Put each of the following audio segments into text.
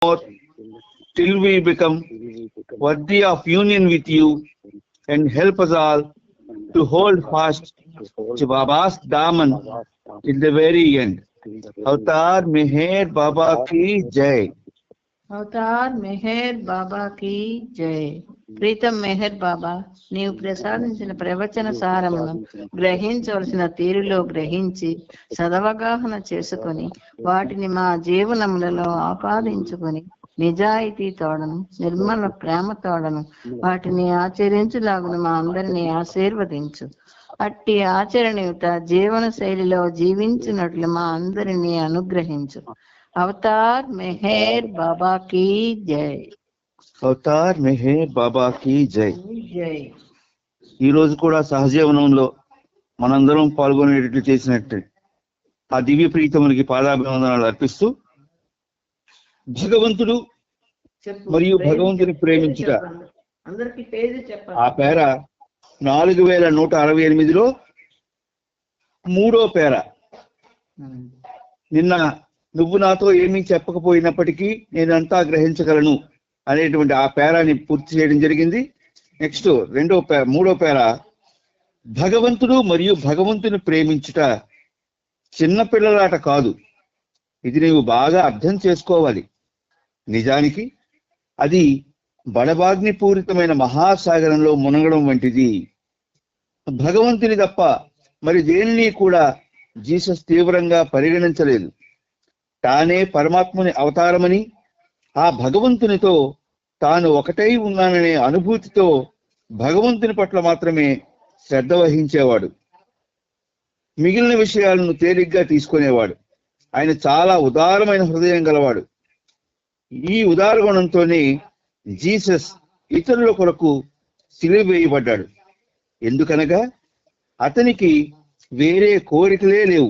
more till we become worthy of union with you, and help us all to hold fast to Baba's daman till the very end. Avatar Meher Baba ki jai. అవతార్ మెహర్ బాబా కి జై. ప్రీతం మెహర్ బాబా, నీవు ప్రసాదించిన ప్రవచన సారమును గ్రహించవలసిన తీరులో గ్రహించి సదవగాహన చేసుకొని వాటిని మా జీవనములలో ఆపాదించుకొని నిజాయితీ తోడను నిర్మల ప్రేమ తోడను వాటిని ఆచరించులాగును మా అందరినీ ఆశీర్వదించు. అట్టి ఆచరణయుత జీవన శైలిలో జీవించినట్లు మా అందరినీ అనుగ్రహించు. అవతార్ మెహర్ బాబా కి జై. అవతార్ మెహర్ బాబా కి జై. జై. ఈ రోజు కూడా సహజీవనంలో మనందరం పాల్గొనేటట్లు చేసినట్టు ఆ దివ్య ప్రీతమునికి పాదాభివందనాలు అర్పిస్తూ, భగవంతుడు మరియు భగవంతుని ప్రేమించుట అందరికి పేరు చెప్పండి. ఆ పేర 4168లో 3వ పేర. నిన్న నువ్వు నాతో ఏమీ చెప్పకపోయినప్పటికీ నేనంతా గ్రహించగలను అనేటువంటి ఆ పేరాన్ని పూర్తి చేయడం జరిగింది. నెక్స్ట్ 3వ పేర, భగవంతుడు మరియు భగవంతుని ప్రేమించుట చిన్నపిల్లలాట కాదు, ఇది నీవు బాగా అర్థం చేసుకోవాలి. నిజానికి అది బడబాగ్నిపూరితమైన మహాసాగరంలో మునగడం వంటిది. భగవంతుని తప్ప మరి దేనిని కూడా జీసస్ తీవ్రంగా పరిగణించలేదు. తానే పరమాత్ముని అవతారమని, ఆ భగవంతునితో తాను ఒకటై ఉన్నాననే అనుభూతితో భగవంతుని పట్ల మాత్రమే శ్రద్ధ వహించేవాడు. మిగిలిన విషయాలను తేలిగ్గా తీసుకునేవాడు. ఆయన చాలా ఉదారమైన హృదయం గలవాడు. ఈ ఉదార గుణంతోనే జీసస్ ఇతరుల కొరకు సిలువ వేయబడ్డాడు. ఎందుకనగా అతనికి వేరే కోరికలే లేవు.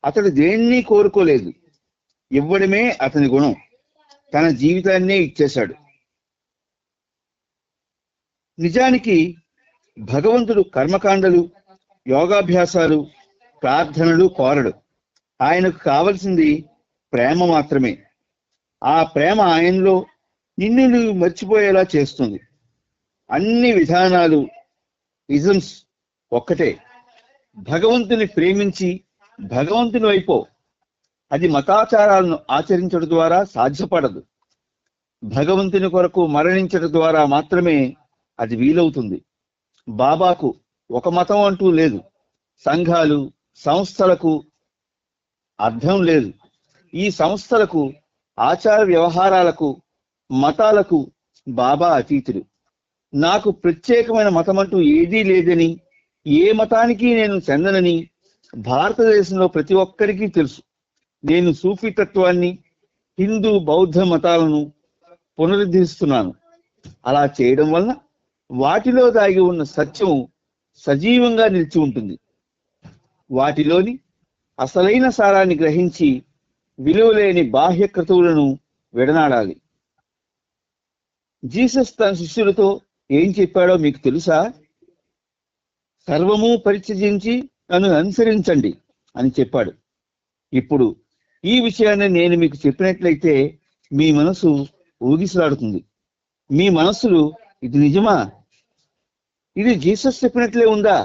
అతడు దేన్ని కోరుకోలేదు. ఇవ్వడమే అతని గుణం. తన జీవితాన్నే ఇచ్చేశాడు. నిజానికి భగవంతుడు కర్మకాండలు, యోగాభ్యాసాలు, ప్రార్థనలు కోరడు. ఆయనకు కావలసింది ప్రేమ మాత్రమే. ఆ ప్రేమ ఆయనలో నిన్ను నువ్వు మర్చిపోయేలా చేస్తుంది. అన్ని విధానాలు, ఇజమ్స్ ఒక్కటే. భగవంతుని ప్రేమించి భగవంతుని వైపో. అది మతాచారాలను ఆచరించడం ద్వారా సాధ్యపడదు. భగవంతుని కొరకు మరణించడం ద్వారా మాత్రమే అది వీలవుతుంది. బాబాకు ఒక మతం అంటూ లేదు. సంఘాలు, సంస్థలకు అర్థం లేదు. ఈ సంస్థలకు, ఆచార వ్యవహారాలకు, మతాలకు బాబా అతీతుడు. నాకు ప్రత్యేకమైన మతం అంటూ ఏదీ లేదని, ఏ మతానికి నేను చెందనని భారతదేశంలో ప్రతి ఒక్కరికి తెలుసు. నేను సూఫీ తత్వాన్ని, హిందూ, బౌద్ధ మతాలను పునరుద్ధరిస్తున్నాను. అలా చేయడం వలన వాటిలో దాగి ఉన్న సత్యం సజీవంగా నిలిచి ఉంటుంది. వాటిలోని అసలైన సారాన్ని గ్రహించి విలువలేని బాహ్య క్రతువులను విడనాడాలి. జీసస్ తన శిష్యులతో ఏం చెప్పాడో మీకు తెలుసా? సర్వము పరిత్యజించి నన్ను అనుసరించండి అని చెప్పాడు. ఇప్పుడు ఈ విషయాన్ని నేను మీకు చెప్పినట్లయితే మీ మనసు ఊగిసలాడుతుంది. మీ మనస్సులు, ఇది నిజమా? ఇది జీసస్ చెప్పినట్లే ఉందా?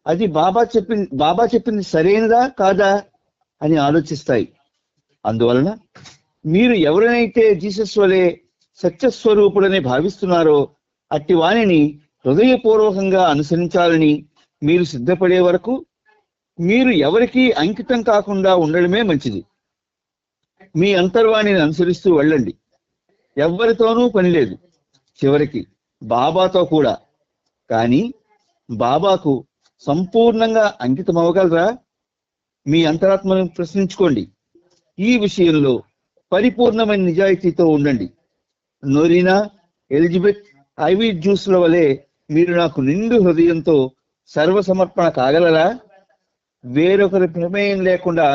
అది బాబా చెప్పింది సరైనదా కాదా అని ఆలోచిస్తాయి. అందువలన మీరు ఎవరినైతే జీసస్ వలె సత్యస్వరూపుడని భావిస్తున్నారో అట్టి వాణిని హృదయపూర్వకంగా అనుసరించాలని మీరు సిద్ధపడే వరకు మీరు ఎవరికీ అంకితం కాకుండా ఉండడమే మంచిది. మీ అంతర్వాణిని అనుసరిస్తూ వెళ్ళండి. ఎవ్వరితోనూ పని లేదు, చివరికి బాబాతో కూడా. కానీ బాబాకు సంపూర్ణంగా అంకితం అవ్వగలరా? మీ అంతరాత్మను ప్రశ్నించుకోండి. ఈ విషయంలో పరిపూర్ణమైన నిజాయితీతో ఉండండి. నోరీనా, ఎలిజబెత్, ఐవీ జ్యూస్ల వలె మీరు నాకు నిండు హృదయంతో సర్వసమర్పణ కాగలరా? వేరొకరి ప్రమేయం లేకుండా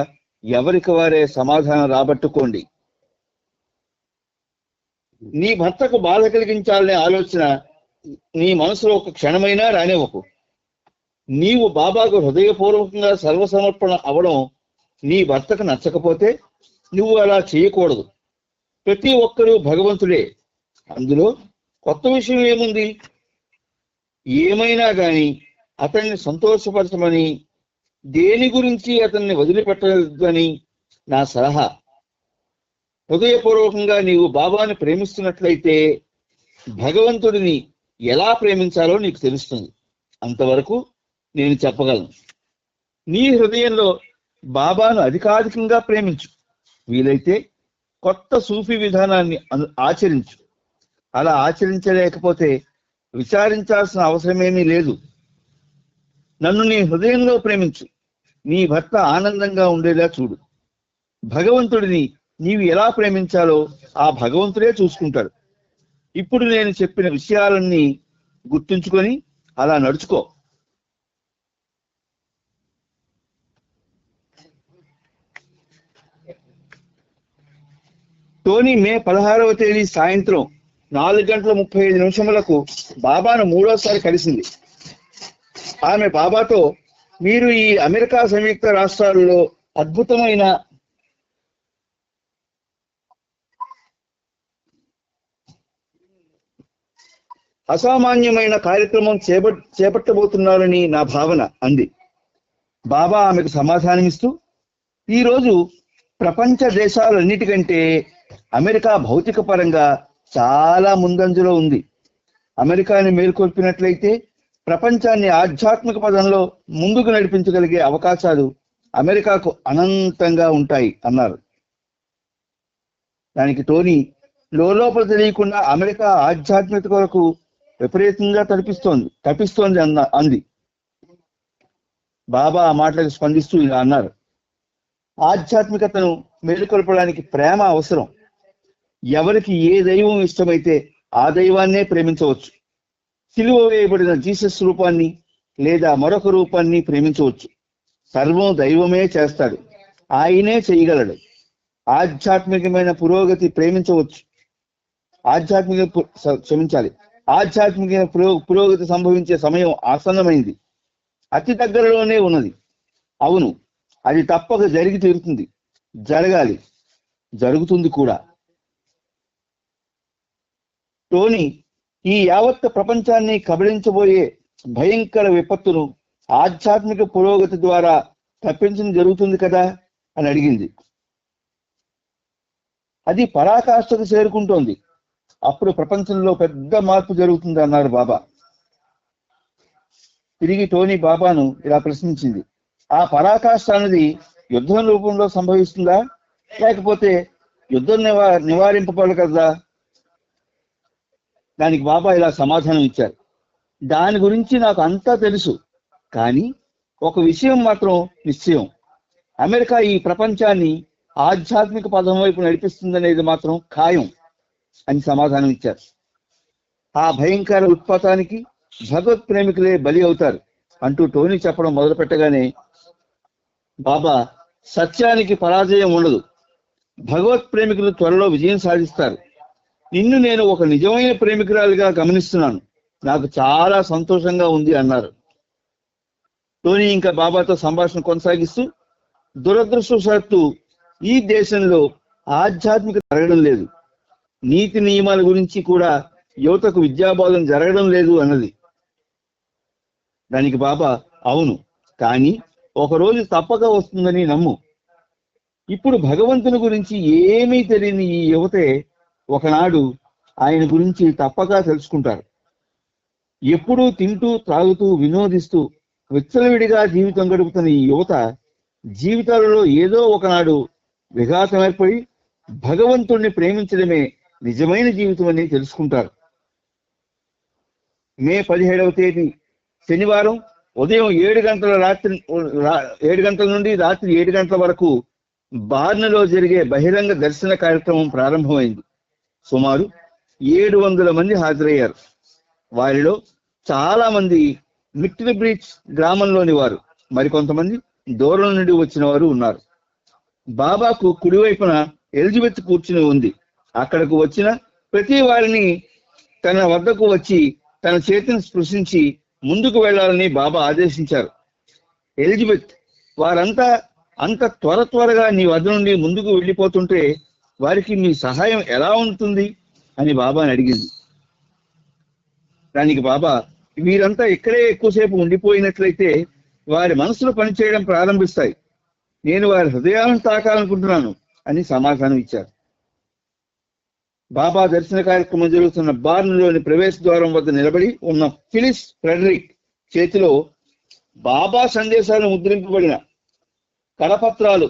ఎవరికి వారే సమాధానం రాబట్టుకోండి. నీ భర్తకు బాధ కలిగించాలనే ఆలోచన నీ మనసులో ఒక క్షణమైనా రానివ్వకు. నీవు బాబాకు హృదయపూర్వకంగా సర్వసమర్పణ అవడం నీ భర్తకు నచ్చకపోతే నువ్వు అలా చేయకూడదు. ప్రతి ఒక్కరూ భగవంతుడే. అందులో కొత్త విషయం ఏముంది? ఏమైనా గాని అతన్ని సంతోషపరచమని, దేని గురించి అతన్ని వదిలిపెట్టదని నా సలహా. హృదయపూర్వకంగా నీవు బాబాని ప్రేమిస్తున్నట్లయితే భగవంతుడిని ఎలా ప్రేమించాలో నీకు తెలుస్తుంది. అంతవరకు నేను చెప్పగలను. నీ హృదయంలో బాబాను అధికాధికంగా ప్రేమించు. వీలైతే కొత్త సూఫీ విధానాన్ని ఆచరించు. అలా ఆచరించలేకపోతే విచారించాల్సిన అవసరమేమీ లేదు. నన్ను నీ హృదయంలో ప్రేమించు. నీ భర్త ఆనందంగా ఉండేలా చూడు. భగవంతుడిని నీవు ఎలా ప్రేమించాలో ఆ భగవంతుడే చూసుకుంటాడు. ఇప్పుడు నేను చెప్పిన విషయాలన్నీ గుర్తుంచుకొని అలా నడుచుకో. టోనీ మే 16వ తేదీ సాయంత్రం 4:35 బాబాను మూడోసారి కలిసింది. ఆమె బాబాతో, మీరు ఈ అమెరికా సంయుక్త రాష్ట్రాలలో అద్భుతమైన అసామాన్యమైన కార్యక్రమం చేపట్టబోతున్నారని నా భావన అంది. బాబా ఆమెకు సమాధానమిస్తూ, ఈరోజు ప్రపంచ దేశాలన్నిటికంటే అమెరికా భౌతిక పరంగా చాలా ముందంజలో ఉంది. అమెరికాని మేల్కొల్పినట్లయితే ప్రపంచాన్ని ఆధ్యాత్మిక పదంలో ముందుకు నడిపించగలిగే అవకాశాలు అమెరికాకు అనంతంగా ఉంటాయి అన్నారు. దానికి టోనీ లోపల తెలియకుండా అమెరికా ఆధ్యాత్మికత కొరకు విపరీతంగా తప్పిస్తోంది అంది. బాబా ఆ మాటలకు స్పందిస్తూ ఇలా అన్నారు, ఆధ్యాత్మికతను మేలుకొల్పడానికి ప్రేమ అవసరం. ఎవరికి ఏ దైవం ఇష్టమైతే ఆ దైవాన్నే ప్రేమించవచ్చు. సిలువ వేయబడిన జీసస్ రూపాన్ని లేదా మరొక రూపాన్ని ప్రేమించవచ్చు. సర్వం దైవమే చేస్తాడు, ఆయనే చేయగలడు. ఆధ్యాత్మికమైన పురోగతి ప్రేమించవచ్చు. ఆధ్యాత్మిక పురోగతి సంభవించే సమయం ఆసన్నమైంది, అతి దగ్గరలోనే ఉన్నది. అవును, అది తప్పక జరిగి తీరుతుంది, జరగాలి, జరుగుతుంది కూడా. టోనీ ఈ యావత్ ప్రపంచాన్ని కబళించబోయే భయంకర విపత్తును ఆధ్యాత్మిక పురోగతి ద్వారా తప్పించడం జరుగుతుంది కదా అని అడిగింది. అది పరాకాష్ఠకు చేరుకుంటోంది. అప్పుడు ప్రపంచంలో పెద్ద మార్పు జరుగుతుంది అన్నారు బాబా. తిరిగి టోనీ బాబాను ఇలా ప్రశ్నించింది, ఆ పరాకాష్ఠ అనేది యుద్ధం రూపంలో సంభవిస్తుందా, లేకపోతే యుద్ధం నివారింపబడగలదా? దానికి బాబా ఇలా సమాధానం ఇచ్చారు, దాని గురించి నాకు అంతా తెలుసు, కానీ ఒక విషయం మాత్రం నిశ్చయం, అమెరికా ఈ ప్రపంచాన్ని ఆధ్యాత్మిక పదం వైపు నడిపిస్తుందనేది మాత్రం ఖాయం అని సమాధానం ఇచ్చారు. ఆ భయంకర ఉత్పాతానికి భగవత్ ప్రేమికులే బలి అవుతారు అంటూ టోనీ చెప్పడం మొదలు పెట్టగానే బాబా, సత్యానికి పరాజయం ఉండదు, భగవత్ ప్రేమికులు త్వరలో విజయం సాధిస్తారు. నిన్ను నేను ఒక నిజమైన ప్రేమికురాలిగా గమనిస్తున్నాను, నాకు చాలా సంతోషంగా ఉంది అన్నారు. టోనీ ఇంకా బాబాతో సంభాషణ కొనసాగిస్తూ, దురదృష్టవశాత్తు ఈ దేశంలో ఆధ్యాత్మిక జరగడం లేదు, నీతి నియమాల గురించి కూడా యువతకు విద్యాబోధన జరగడం లేదు అన్నది. దానికి బాబా, అవును, కానీ ఒకరోజు తప్పక వస్తుందని నమ్ము. ఇప్పుడు భగవంతుని గురించి ఏమీ తెలియని ఈ యువతే ఒకనాడు ఆయన గురించి తప్పక తెలుసుకుంటారు. ఎప్పుడూ తింటూ త్రాగుతూ వినోదిస్తూ విచ్చలవిడిగా జీవితం గడుపుతున్న ఈ యువత జీవితాలలో ఏదో ఒకనాడు విఘాతం ఏర్పడి భగవంతుణ్ణి ప్రేమించడమే నిజమైన జీవితం అని తెలుసుకుంటారు. మే 17వ తేదీ శనివారం ఉదయం 7 గంటల నుండి రాత్రి 7 గంటల వరకు బార్నలో జరిగే బహిరంగ దర్శన కార్యక్రమం ప్రారంభమైంది. సుమారు 700 మంది హాజరయ్యారు. వారిలో చాలా మంది మిక్టన్ బ్రిడ్జ్ గ్రామంలోని వారు, మరికొంతమంది దూరం నుండి వచ్చిన వారు ఉన్నారు. బాబాకు కుడివైపున ఎలిజబెత్ కూర్చుని ఉంది. అక్కడకు వచ్చిన ప్రతి వారిని తన వద్దకు వచ్చి తన చేతిని స్పృశించి ముందుకు వెళ్లాలని బాబా ఆదేశించారు. ఎలిజబెత్, వారంతా అంత త్వరగా నీ వద్ద నుండి ముందుకు వెళ్ళిపోతుంటే వారికి మీ సహాయం ఎలా ఉంటుంది అని బాబాని అడిగింది. దానికి బాబా, వీరంతా ఇక్కడే ఎక్కువసేపు ఉండిపోయినట్లయితే వారి మనసులు పనిచేయడం ప్రారంభిస్తాయి. నేను వారి హృదయాలను తాకాలనుకుంటున్నాను అని సమాధానం ఇచ్చారు. బాబా దర్శన కార్యక్రమం జరుగుతున్న బార్న్లోని ప్రవేశ ద్వారం వద్ద నిలబడి ఉన్న ఫిలిస్ ఫ్రెడరిక్ చేతిలో బాబా సందేశాలు ముద్రింపబడిన కరపత్రాలు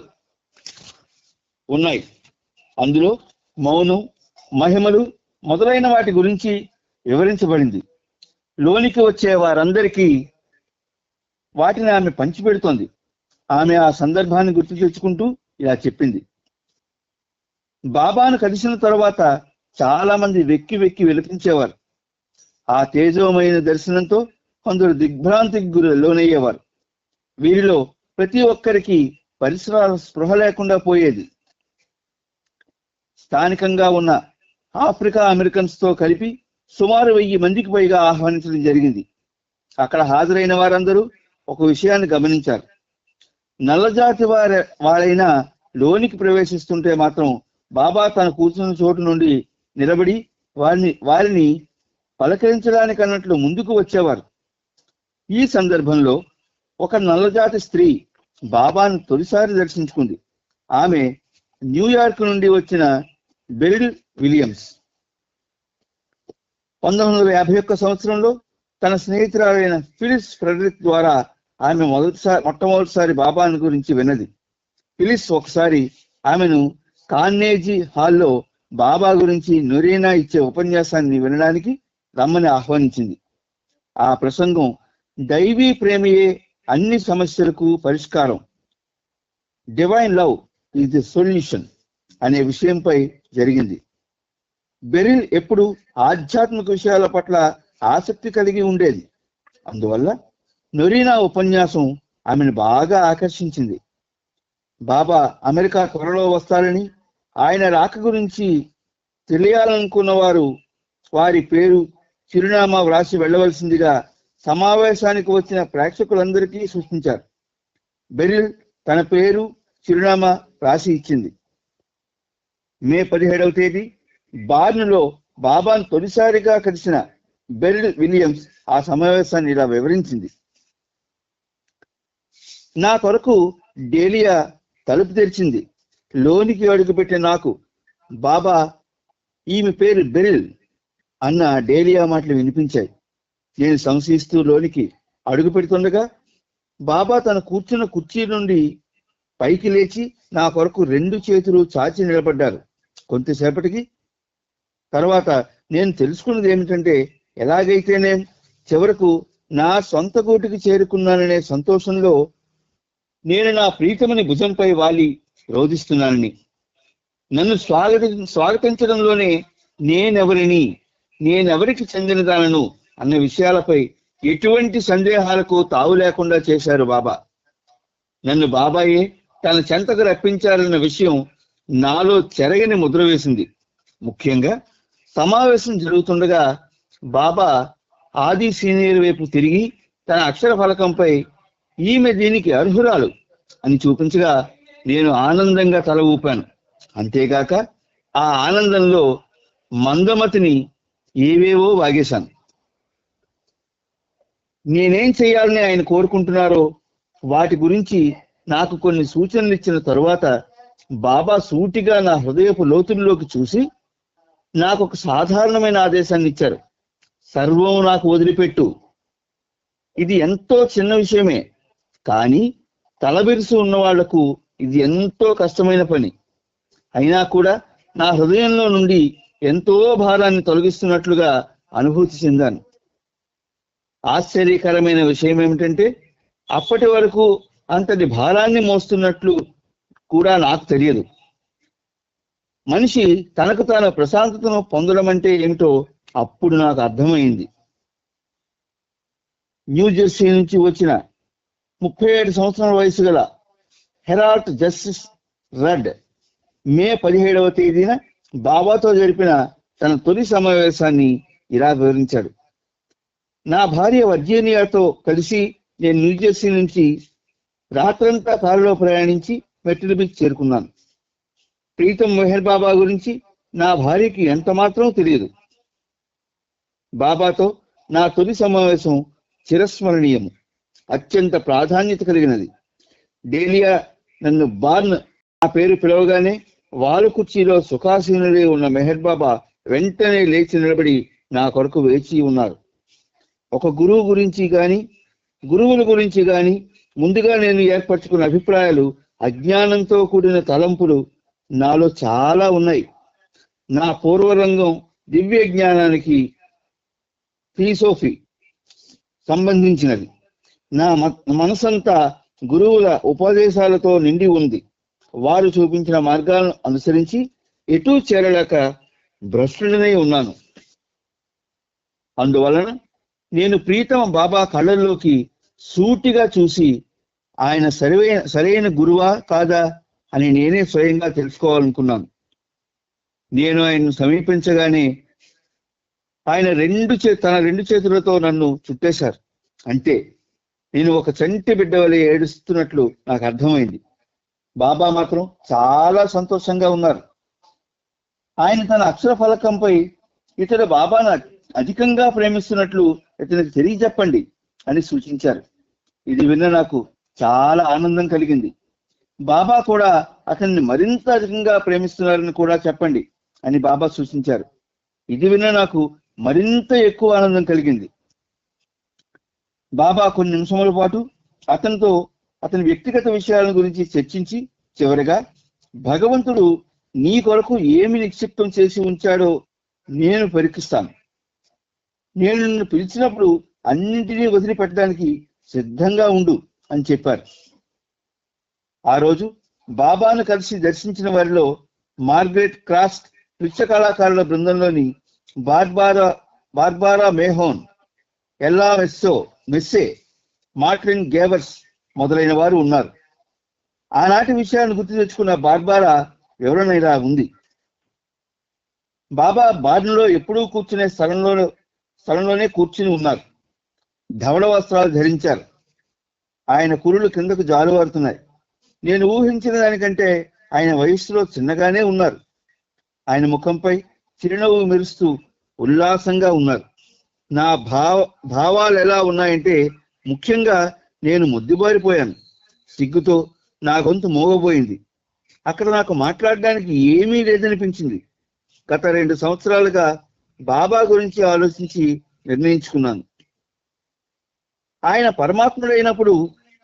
ఉన్నాయి. అందులో మౌనం, మహిమలు మొదలైన వాటి గురించి వివరించబడింది. లోనికి వచ్చే వారందరికీ వాటిని ఆమె పంచిపెడుతోంది. ఆమె ఆ సందర్భాన్ని గుర్తు తెచ్చుకుంటూ ఇలా చెప్పింది: బాబాను కలిసిన తరువాత చాలా మంది వెక్కి వెక్కి విలపించేవారు. ఆ తేజోమైన దర్శనంతో కొందరు దిగ్భ్రాంతికి లోనయ్యేవారు. వీరిలో ప్రతి ఒక్కరికి పరిసరాల స్పృహ లేకుండా పోయేది. స్థానికంగా ఉన్న ఆఫ్రికా అమెరికన్స్ తో కలిపి సుమారు 1000 మందికి పైగా ఆహ్వానించడం జరిగింది. అక్కడ హాజరైన వారందరూ ఒక విషయాన్ని గమనించారు. నల్లజాతి వారైనా లోనికి ప్రవేశిస్తుంటే మాత్రం బాబా తన కూర్చున్న చోటు నుండి నిలబడి వారిని పలకరించడానికి అన్నట్లు ముందుకు వచ్చేవారు. ఈ సందర్భంలో ఒక నల్లజాతి స్త్రీ బాబాను తొలిసారి దర్శించుకుంది. ఆమె న్యూయార్క్ నుండి వచ్చిన బెరిల్ విలియమ్స్. 1951 సంవత్సరంలో తన స్నేహితురాలైన ఫిలిస్ ఫ్రెడరిక్ ద్వారా ఆమె మొట్టమొదటిసారి బాబాను గురించి విన్నది. ఫిలిస్ ఒకసారి ఆమెను కార్నేజీ హాల్లో బాబా గురించి నొరీనా ఇచ్చే ఉపన్యాసాన్ని వినడానికి రమ్మని ఆహ్వానించింది. ఆ ప్రసంగం దైవీ ప్రేమయే అన్ని సమస్యలకు పరిష్కారం, divine love is the solution అనే విషయంపై జరిగింది. బెరిల్ ఎప్పుడు ఆధ్యాత్మిక విషయాల పట్ల ఆసక్తి కలిగి ఉండేది. అందువల్ల నొరీనా ఉపన్యాసం ఆమెను బాగా ఆకర్షించింది. బాబా అమెరికా త్వరలో వస్తారని, ఆయన రాక గురించి తెలియాలనుకున్న వారు వారి పేరు, చిరునామా వ్రాసి వెళ్ళవలసిందిగా సమావేశానికి వచ్చిన ప్రేక్షకులందరికీ సూచించారు. బెరిల్ తన పేరు, చిరునామా రాసి ఇచ్చింది. మే 17వ తేదీ బార్న్లో బాబాను తొలిసారిగా కలిసిన బెరిల్ విలియమ్స్ ఆ సమావేశాన్ని ఇలా వివరించింది: నా కొరకు డేలియా తలుపు తెరిచింది. లోనికి అడుగుపెట్టిన నాకు బాబా, ఈమె పేరు బెరిల్ అన్న డేలియా మాటలు వినిపించాయి. నేను సంశయిస్తూ లోనికి అడుగు పెడుతుండగా బాబా తన కూర్చున్న కుర్చీ నుండి పైకి లేచి నా కొరకు 2 చేతులు చాచి నిలబడ్డారు. కొంతసేపటికి తర్వాత నేను తెలుసుకున్నది ఏమిటంటే, ఎలాగైతేనే చివరకు నా సొంత గూటికి చేరుకున్నాననే సంతోషంలో నేను నా ప్రీతమని భుజంపై వాలి రోధిస్తున్నానని, నన్ను స్వాగతించడంలోనే నేనెవరికి చెందినదానను అన్న విషయాలపై ఎటువంటి సందేహాలకు తావు లేకుండా చేశారు బాబా. నన్ను బాబాయే తన చెంతకు రప్పించారన్న విషయం నాలో చెరగని ముద్ర వేసింది. ముఖ్యంగా సమావేశం జరుగుతుండగా బాబా ఆది సీనియర్ వైపు తిరిగి తన అక్షర ఫలకంపై ఈమె దీనికి అర్హురాలు అని చూపించగా నేను ఆనందంగా తల ఊపాను. అంతేగాక ఆ ఆనందంలో మందమతిని ఏవేవో వాగేశాను. నేనేం చేయాలని ఆయన కోరుకుంటున్నారో వాటి గురించి నాకు కొన్ని సూచనలు ఇచ్చిన తరువాత బాబా సూటిగా నా హృదయపు లోతుల్లోకి చూసి నాకు ఒక సాధారణమైన ఆదేశాన్ని ఇచ్చారు: సర్వం నాకు వదిలిపెట్టు. ఇది ఎంతో చిన్న విషయమే, కానీ తలబిరుసు ఉన్న వాళ్లకు ఇది ఎంతో కష్టమైన పని. అయినా కూడా నా హృదయంలో నుండి ఎంతో భారాన్ని తొలగిస్తున్నట్లుగా అనుభూతి చెందాను. ఆశ్చర్యకరమైన విషయం ఏమిటంటే, అప్పటి వరకు అంతటి భారాన్ని మోస్తున్నట్లు కూడా నాకు తెలియదు. మనిషి తనకు తాను ప్రశాంతతను పొందడం అంటే ఏమిటో అప్పుడు నాకు అర్థమైంది. న్యూజెర్సీ నుంచి వచ్చిన 37 సంవత్సరాల వయసు గల హెరాల్డ్ జస్టిస్ రడ్ మే 17వ తేదీన బాబాతో జరిపిన తన తొలి సమావేశాన్ని ఇలా వివరించాడు: నా భార్య వర్జీనియాతో కలిసి నేను న్యూజెర్సీ నుంచి రాత్రంతా కారులో ప్రయాణించి మెట్రిల్ బీచ్ చేరుకున్నాను. ప్రీతం మెహర్ బాబా గురించి నా భార్యకి ఎంత మాత్రం తెలియదు. బాబాతో నా తొలి సమావేశం చిరస్మరణీయము, అత్యంత ప్రాధాన్యత కలిగినది. డేలియా నన్ను బార్న్ ఆ పేరు పిలవగానే వాలు కుర్చీలో సుఖాసీనులై ఉన్న మెహర్ బాబా వెంటనే లేచి నిలబడి నా కొరకు వేచి ఉన్నారు. ఒక గురువు గురించి గాని గురువుల గురించి గాని ముందుగా నేను ఏర్పరచుకున్న అభిప్రాయాలు, అజ్ఞానంతో కూడిన తలంపులు నాలో చాలా ఉన్నాయి. నా పూర్వరంగం దివ్య జ్ఞానానికి ఫిలాసఫీ సంబంధించినది. నా మనసంతా గురువుల ఉపదేశాలతో నిండి ఉంది. వారు చూపించిన మార్గాలను అనుసరించి ఎటూ చేరలేక భ్రష్టుడనై ఉన్నాను. అందువలన నేను ప్రీతమ బాబా కళ్ళల్లోకి సూటిగా చూసి ఆయన సరైన గురువా కాదా అని నేనే స్వయంగా తెలుసుకోవాలనుకున్నాను. నేను ఆయన్ను సమీపించగానే ఆయన తన రెండు చేతులతో నన్ను చుట్టేశారు. అంటే నేను ఒక చంటి బిడ్డ వలె ఏడుస్తున్నట్లు నాకు అర్థమైంది. బాబా మాత్రం చాలా సంతోషంగా ఉన్నారు. ఆయన తన అక్షర ఫలకంపై ఇతడు బాబాను అధికంగా ప్రేమిస్తున్నట్లు ఇతనికి తెలియజెప్పండి అని సూచించారు. ఇది విన్న నాకు చాలా ఆనందం కలిగింది. బాబా కూడా అతన్ని మరింత అధికంగా ప్రేమిస్తున్నారని కూడా చెప్పండి అని బాబా సూచించారు. ఇది విన్న నాకు మరింత ఎక్కువ ఆనందం కలిగింది. బాబా కొన్ని నిమిషముల పాటు అతనితో అతని వ్యక్తిగత విషయాల గురించి చర్చించి చివరిగా, భగవంతుడు నీ కొరకు ఏమి నిక్షిప్తం చేసి ఉంచాడో నేను పరీక్షిస్తాను. నేను నిన్ను పిలిచినప్పుడు అన్నింటినీ వదిలిపెట్టడానికి సిద్ధంగా ఉండు అని చెప్పారు. ఆ రోజు బాబాను కలిసి దర్శించిన వారిలో మార్గరెట్ క్రాస్ట్ నృత్య కళాకారుల బృందంలోని బార్బారా మేహోన్, ఎల్లా మెస్సే, మార్టిన్ గేవర్స్ మొదలైన వారు ఉన్నారు. ఆనాటి విషయాన్ని గుర్తు తెచ్చుకున్న బార్బారా వివరణ ఇలా ఉంది. బాబా బార్నులో ఎప్పుడూ కూర్చునే స్థలంలోనే కూర్చుని ఉన్నారు. ధవళ వస్త్రాలు ధరించారు. ఆయన కురులు కిందకు జాలువారుతున్నాయి. నేను ఊహించిన దానికంటే ఆయన వయస్సులో చిన్నగానే ఉన్నారు. ఆయన ముఖంపై చిరునవ్వు మెరుస్తూ ఉల్లాసంగా ఉన్నారు. నా భావాలు ఎలా ఉన్నాయంటే, ముఖ్యంగా నేను ముద్దుబారిపోయాను. సిగ్గుతో నా గొంతు మోగబోయింది. అక్కడ నాకు మాట్లాడడానికి ఏమీ లేదనిపించింది. గత 2 సంవత్సరాలుగా బాబా గురించి ఆలోచించి నిర్ణయించుకున్నాను. ఆయన పరమాత్ముడైనప్పుడు,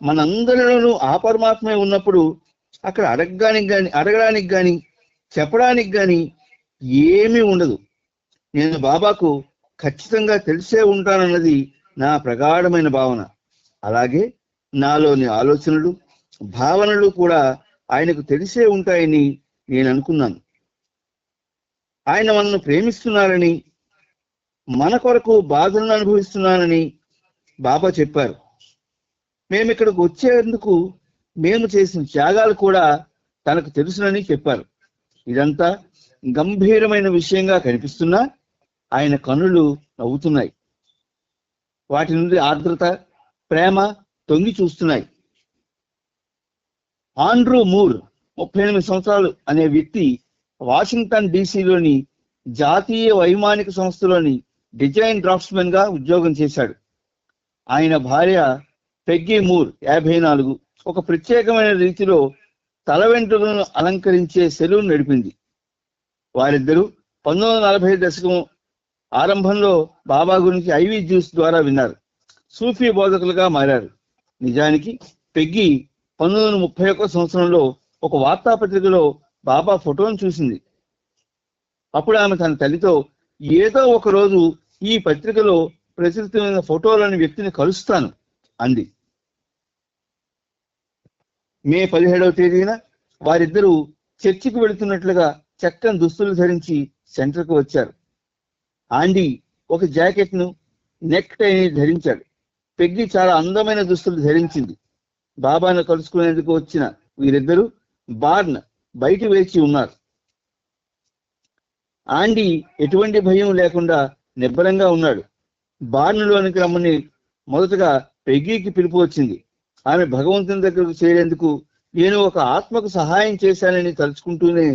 మనందరిలోనూ ఆ పరమాత్మే ఉన్నప్పుడు అక్కడ అడగడానికి కానీ చెప్పడానికి కానీ ఏమీ ఉండదు. నేను బాబాకు ఖచ్చితంగా తెలిసే ఉంటానన్నది నా ప్రగాఢమైన భావన. అలాగే నాలోని ఆలోచనలు, భావనలు కూడా ఆయనకు తెలిసే ఉంటాయని నేను అనుకున్నాను. ఆయన మనల్ని ప్రేమిస్తున్నారని, మన కొరకు బాధలను అనుభవిస్తున్నానని బాబా చెప్పారు. మేమిక్కడికి వచ్చేందుకు మేము చేసిన త్యాగాలు కూడా తనకు తెలుసునని చెప్పారు. ఇదంతా గంభీరమైన విషయంగా కనిపిస్తున్నా ఆయన కన్నులు నవ్వుతున్నాయి. వాటి నుండి ఆర్ద్రత, ప్రేమ తొంగి చూస్తున్నాయి. ఆండ్రూ మూర్ 38 సంవత్సరాలు అనే వ్యక్తి వాషింగ్టన్ డీసీలోని జాతీయ వైమానిక సంస్థలోని డిజైన్ డ్రాఫ్ట్స్మెన్ గా ఉద్యోగం చేశాడు. ఆయన భార్య పెగ్గీ మూర్ 54 ఒక ప్రత్యేకమైన రీతిలో తల వెంట్రుకలను అలంకరించే సెలూన్ నడిపింది. వారిద్దరూ 1940 దశకం ఆరంభంలో బాబా గురించి ఐవీ జ్యూస్ ద్వారా విన్నారు. సూఫీ బోధకులుగా మారారు. నిజానికి పెగ్గీ 1931 సంవత్సరంలో ఒక వార్తాపత్రికలో బాబా ఫోటోను చూసింది. అప్పుడు ఆమె తన తల్లితో, ఏదో ఒక రోజు ఈ పత్రికలో ప్రచురితమైన ఫోటోలోని వ్యక్తిని కలుస్తాను అంది. మే 17వ తేదీన వారిద్దరూ చర్చికి వెళుతున్నట్లుగా చక్కని దుస్తులు ధరించి సెంటర్కు వచ్చారు. ఆండీ ఒక జాకెట్ ను, నెక్ టైని ధరించాడు. పెగ్గి చాలా అందమైన దుస్తులు ధరించింది. బాబాను కలుసుకునేందుకు వచ్చిన వీరిద్దరూ బార్న్ బయట వేచి ఉన్నారు. ఆండీ ఎటువంటి భయం లేకుండా నిబ్బరంగా ఉన్నాడు. బార్నులోనికి రమ్మని మొదటగా పెగ్గీకి పిలుపు వచ్చింది. ఆమె భగవంతుని దగ్గరకు చేరేందుకు నేను ఒక ఆత్మకు సహాయం చేశానని తలుచుకుంటూనే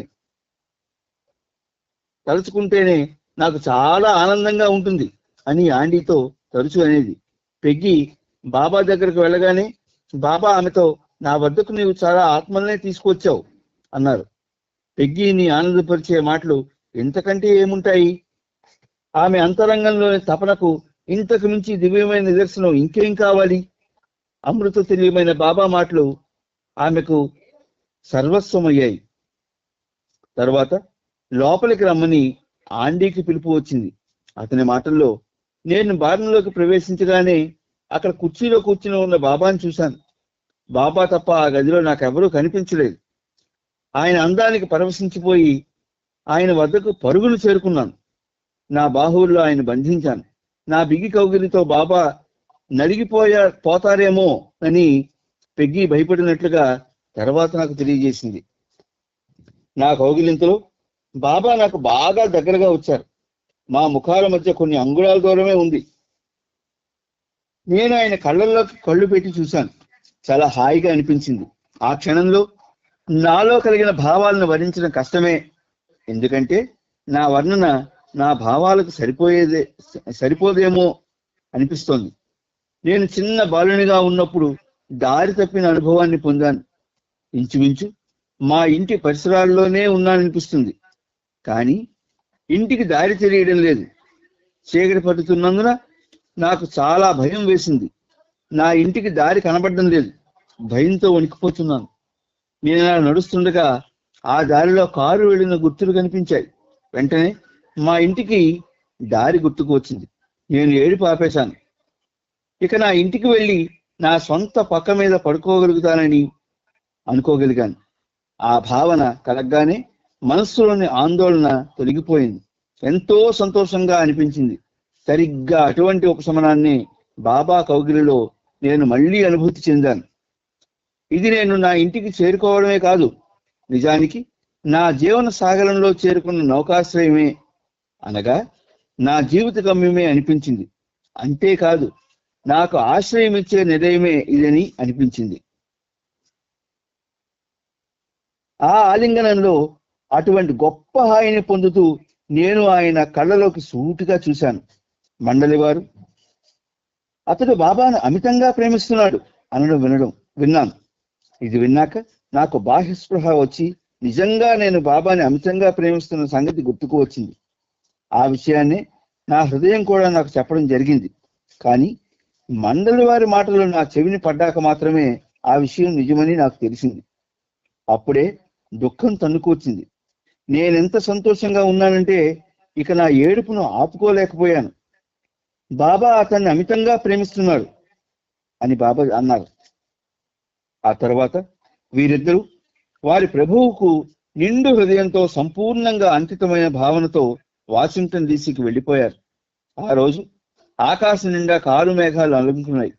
తలుచుకుంటేనే నాకు చాలా ఆనందంగా ఉంటుంది అని ఆండీతో తరచు అనేది. పెగ్గి బాబా దగ్గరకు వెళ్ళగానే బాబా ఆమెతో, నా వద్దకు నీవు చాలా ఆత్మలనే తీసుకొచ్చావు అన్నారు. పెగ్గిని ఆనందపరిచే మాటలు ఇంతకంటే ఏముంటాయి? ఆమె అంతరంగంలోని తపనకు ఇంతకు మించి దివ్యమైన నిదర్శనం ఇంకేం కావాలి? అమృత తెలియమైన బాబా మాటలు ఆమెకు సర్వస్వమయ్యాయి. తర్వాత లోపలికి రమ్మని ఆండీకి పిలుపు వచ్చింది. అతని మాటల్లో, నేను బార్నులోకి ప్రవేశించగానే అక్కడ కుర్చీలో కూర్చుని ఉన్న బాబాను చూశాను. బాబా తప్ప ఆ గదిలో నాకెవరూ కనిపించలేదు. ఆయన అందానికి పరవశించిపోయి ఆయన వద్దకు పరుగులు చేరుకున్నాను. నా బాహువుల్లో ఆయన బంధించాను. నా బిగి కౌగిలితో బాబా పోతారేమో అని పెగ్గి భయపడినట్లుగా తర్వాత నాకు తెలియజేసింది. నా కౌగిలింతలో బాబా నాకు బాగా దగ్గరగా వచ్చారు. మా ముఖాల మధ్య కొన్ని అంగుళాల దూరమే ఉంది. నేను ఆయన కళ్ళల్లోకి కళ్ళు పెట్టి చూశాను. చాలా హాయిగా అనిపించింది. ఆ క్షణంలో నాలో కలిగిన భావాలను వర్ణించడం కష్టమే. ఎందుకంటే నా వర్ణన నా భావాలకు సరిపోదేమో అనిపిస్తోంది. నేను చిన్న బాలునిగా ఉన్నప్పుడు దారి తప్పిన అనుభవాన్ని పొందాను. ఇంచుమించు మా ఇంటి పరిసరాల్లోనే ఉన్నాననిపిస్తుంది. కానీ ఇంటికి దారి తెలియడం లేదు. చీకటి పడుతున్నందున నాకు చాలా భయం వేసింది. నా ఇంటికి దారి కనబడడం లేదు. భయంతో వణికిపోతున్నాను. నేను అలా నడుస్తుండగా ఆ దారిలో కారు వెళ్ళిన గుర్తులు కనిపించాయి. వెంటనే మా ఇంటికి దారి గుర్తుకు వచ్చింది. నేను ఏడుపు ఆపేశాను. ఇక నా ఇంటికి వెళ్ళి నా సొంత పక్క మీద పడుకోగలుగుతానని అనుకోగలిగాను. ఆ భావన కలగ్గానే మనస్సులోని ఆందోళన తొలగిపోయింది. ఎంతో సంతోషంగా అనిపించింది. సరిగ్గా అటువంటి ఉపశమనాన్ని బాబా కౌగిలిలో నేను మళ్ళీ అనుభూతి చెందాను. ఇది నేను నా ఇంటికి చేరుకోవడమే కాదు, నిజానికి నా జీవన సాగరంలో చేరుకున్న నౌకాశ్రయమే, అనగా నా జీవిత గమ్యమే అనిపించింది. అంతేకాదు, నాకు ఆశ్రయం ఇచ్చే నిలయమే ఇదని అనిపించింది. ఆ ఆలింగనంలో అటువంటి గొప్ప హాయిని పొందుతూ నేను ఆయన కళ్ళలోకి సూటిగా చూశాను. మండలి వారు, అతడు బాబాను అమితంగా ప్రేమిస్తున్నాడు అనడం విన్నాను. ఇది విన్నాక నాకు బాహ్య స్పృహ వచ్చి నిజంగా నేను బాబాని అమితంగా ప్రేమిస్తున్న సంగతి గుర్తుకు వచ్చింది. ఆ విషయాన్ని నా హృదయం కూడా నాకు చెప్పడం జరిగింది. కానీ మండలి వారి మాటలు నా చెవిని పడ్డాక మాత్రమే ఆ విషయం నిజమని నాకు తెలిసింది. అప్పుడే దుఃఖం తన్నుకొచ్చింది. నేనెంత సంతోషంగా ఉన్నానంటే ఇక నా ఏడుపును ఆపుకోలేకపోయాను. బాబా అతన్ని అమితంగా ప్రేమిస్తున్నాడు అని బాబా అన్నారు. ఆ తర్వాత వీరిద్దరూ వారి ప్రభువుకు నిండు హృదయంతో సంపూర్ణంగా అంకితమైన భావనతో వాషింగ్టన్ డీసీకి వెళ్ళిపోయారు. ఆ రోజు ఆకాశం నిండా కారు మేఘాలు అలుముకున్నాయి.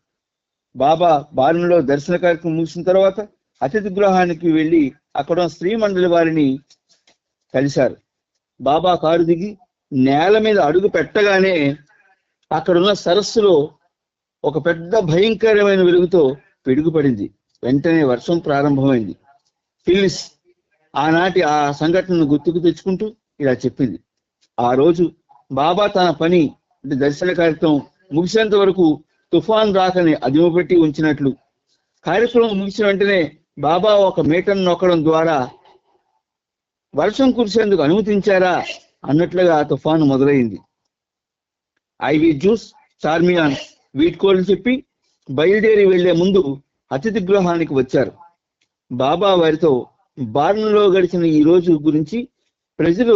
బాబా బారులో దర్శన కార్యక్రమం ముగిసిన తర్వాత అతిథి గృహానికి వెళ్ళి అక్కడ స్త్రీ మండలి వారిని కలిశారు. బాబా కారు దిగి నేల మీద అడుగు పెట్టగానే అక్కడున్న సరస్సులో ఒక పెద్ద భయంకరమైన వెలుగుతో పిడుగుపడింది. వెంటనే వర్షం ప్రారంభమైంది. ఫిల్లిస్ ఆనాటి ఆ సంఘటనను గుర్తుకు తెచ్చుకుంటూ ఇలా చెప్పింది. ఆ రోజు బాబా తన పని దర్శన కార్యక్రమం ముగిసేంత వరకు తుఫాన్ రాకని అదిమపెట్టి ఉంచినట్లు, కార్యక్రమం ముగిసిన వెంటనే బాబా ఒక మీటను నొక్కడం ద్వారా వర్షం కురిసేందుకు అనుమతించారా అన్నట్లుగా తుఫాను మొదలైంది. ఐవి జ్యూస్, చార్మియాన్, వీడ్కోలు చెప్పి బయలుదేరి వెళ్లే ముందు అతిథి గృహానికి వచ్చారు. బాబా వారితో బార్నులో గడిచిన ఈ రోజు గురించి ప్రజలు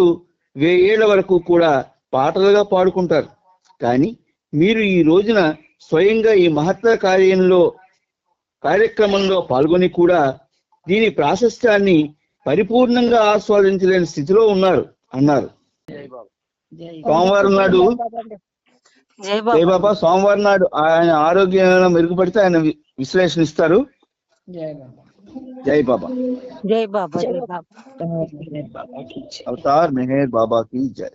1000 ఏళ్ల వరకు కూడా పాటలుగా పాడుకుంటారు. కానీ మీరు ఈ రోజున స్వయంగా ఈ మహత్తర కార్యక్రమంలో పాల్గొని కూడా దీని ప్రాశస్త్యాన్ని పరిపూర్ణంగా ఆస్వాదించలేని స్థితిలో ఉన్నారు అన్నారు. సోమవారం నాడు జై బాబా సోమవారం నాడు ఆయన ఆరోగ్యం మెరుగుపడితే ఆయన విశ్లేషణ ఇస్తారు. జై బాబా. జై బాబా. జై బాబా. అవతార్ మెహర్ బాబా की जय.